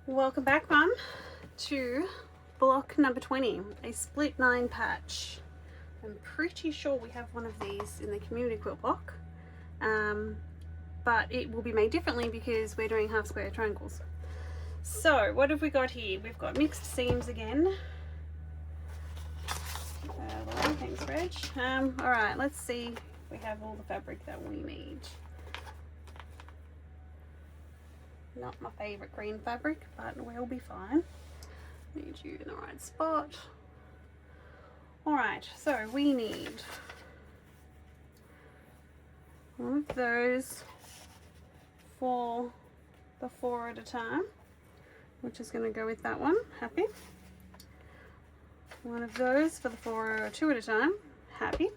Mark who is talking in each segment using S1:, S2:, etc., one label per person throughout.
S1: Welcome back, Mum, to block number 20, a split 9 patch. I'm pretty sure we have one of these in the community quilt block, but it will be made differently because we're doing half square triangles. So what have we got here? We've got mixed seams again. Thanks, Reg. All right, let's see if we have all the fabric that we need. Not my favourite green fabric, but we'll be fine. Need you in the right spot. Alright, so we need one of those for the 4 at a time, which is going to go with that one. Happy. One of those for the 2 at a time. Happy.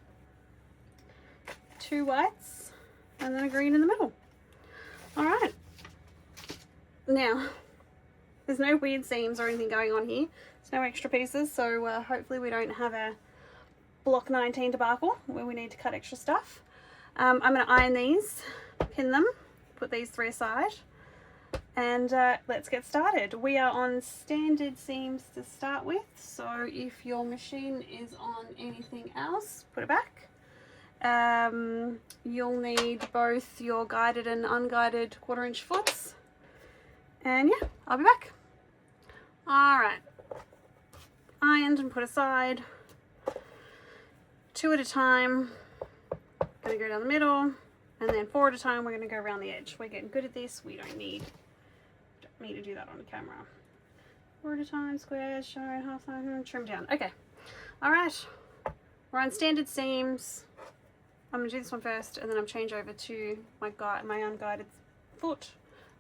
S1: 2 whites and then a green in the middle. Alright. Now, there's no weird seams or anything going on here. There's no extra pieces, so hopefully we don't have a block 19 debacle where we need to cut extra stuff. I'm going to iron these, pin them, put these 3 aside, and let's get started. We are on standard seams to start with, so if your machine is on anything else, put it back. You'll need both your guided and unguided 1/4 inch foots. And yeah, I'll be back. Alright, ironed and put aside, 2 at a time, gonna go down the middle, and then 4 at a time we're gonna go around the edge. We're getting good at this, we don't need me to do that on camera. 4 at a time, squares, shown, half line, trim down. Okay, alright, we're on standard seams. I'm gonna do this one first, and then I'll change over to my unguided foot.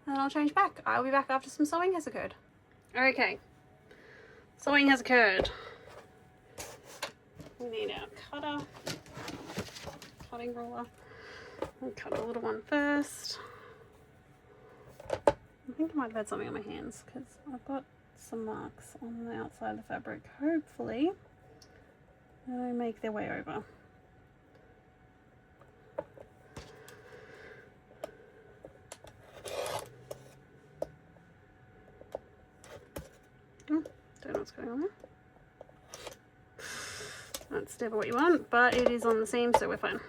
S1: And then I'll change back. I'll be back after some sewing has occurred. Okay, sewing has occurred. We need our cutter, cutting ruler. I'll cut a little one first. I think I might have had something on my hands because I've got some marks on the outside of the fabric. Hopefully they make their way over. Don't know what's going on there. That's never what you want, but it is on the seam, so we're fine.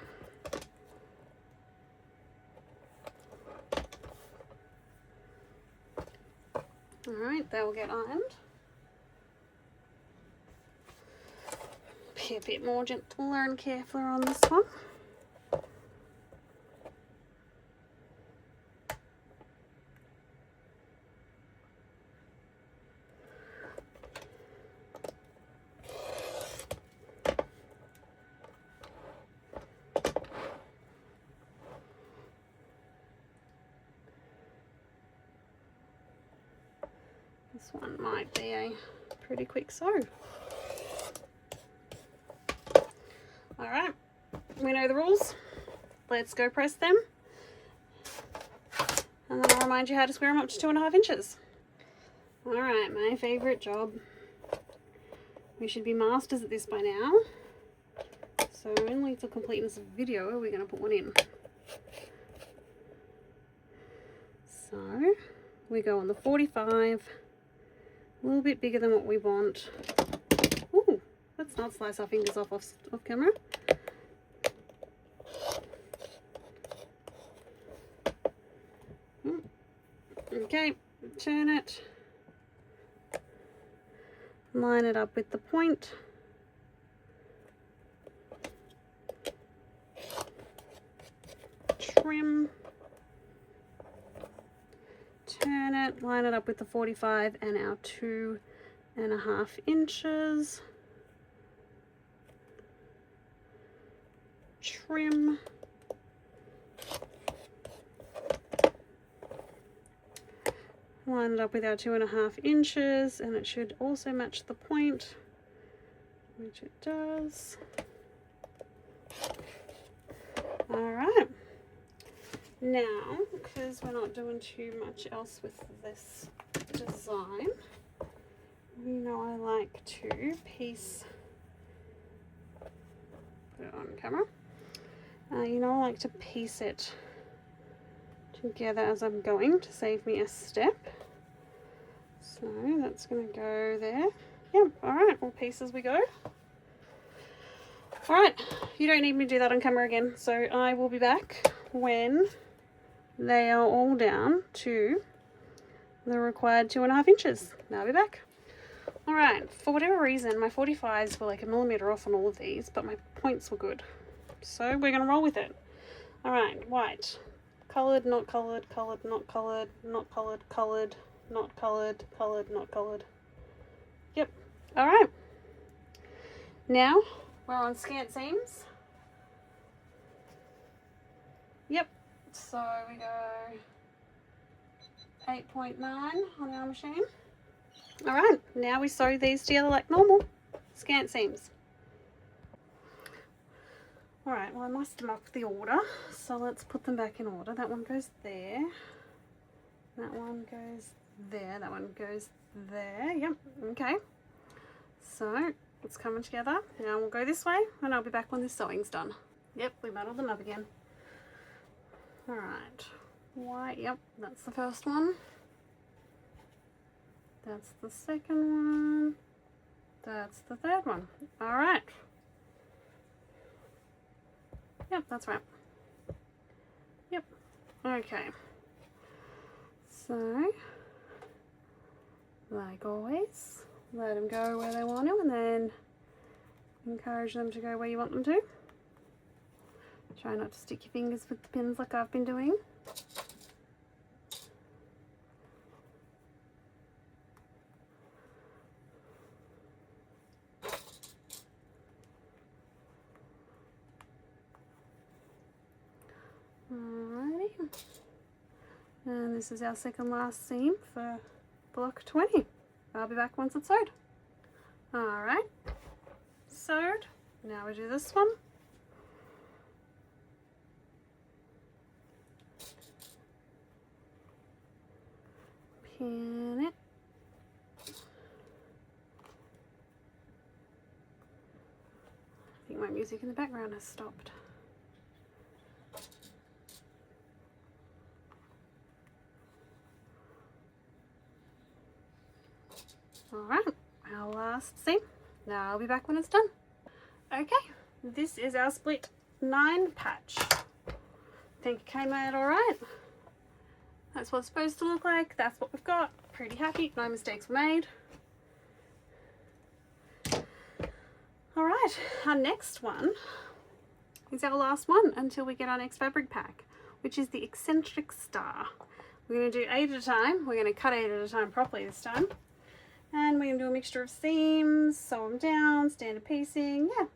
S1: Alright, they will get ironed. Be a bit more gentler and carefuler on this one. This one might be a pretty quick sew. Alright, we know the rules. Let's go press them. And then I'll remind you how to square them up to 2.5 inches. Alright, my favourite job. We should be masters at this by now. So only for completeness of video are we going to put one in. So we go on the 45. A little bit bigger than what we want. Ooh, let's not slice our fingers off camera. Okay, turn it. Line it up with the point. Trim. Turn it, line it up with the 45 and our 2.5 inches. Trim. Line it up with our 2.5 inches, and it should also match the point, which it does. Alright. Now, because we're not doing too much else with this design, you know I like to piece, put it on camera, you know I like to piece it together as I'm going to save me a step. So that's going to go there. Yep, alright, all pieces we go. Alright, you don't need me to do that on camera again, so I will be back when they are all down to the required 2.5 inches. Now I'll be back. Alright, for whatever reason, my 45s were like a millimetre off on all of these, but my points were good. So we're going to roll with it. Alright, white. Coloured, not coloured, coloured, not coloured, not coloured, coloured, not coloured, coloured, not coloured. Yep. Alright. Now we're on scant seams. Yep. So we go 8.9 on our machine. Alright, now we sew these together like normal. Scant seams. Alright, well I must have up the order, so let's put them back in order. That one goes there. That one goes there. That one goes there. Yep, okay. So, it's coming together. Now we'll go this way, and I'll be back when this sewing's done. Yep, we muddled them up again. Alright. White, yep, that's the first one. That's the second one. That's the third one. Alright. Yep, that's right. Yep. Okay. So, like always, let them go where they want to and then encourage them to go where you want them to. Try not to stick your fingers with the pins like I've been doing. Alrighty. And this is our second last seam for block 20. I'll be back once it's sewed. Alright. Sewed. Now we do this one. Pin it. I think my music in the background has stopped. Alright, our last seam. Now I'll be back when it's done. Okay, this is our split 9 patch. Think it came out alright. That's what it's supposed to look like. That's what we've got. Pretty happy. No mistakes were made. Alright, our next one is our last one until we get our next fabric pack, which is the eccentric star. We're going to do 8 at a time. We're going to cut 8 at a time properly this time. And we're going to do a mixture of seams, sew them down, standard piecing. Yeah,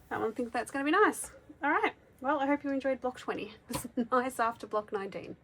S1: that one thinks that's going to be nice. Alright, well I hope you enjoyed block 20. It was nice after block 19.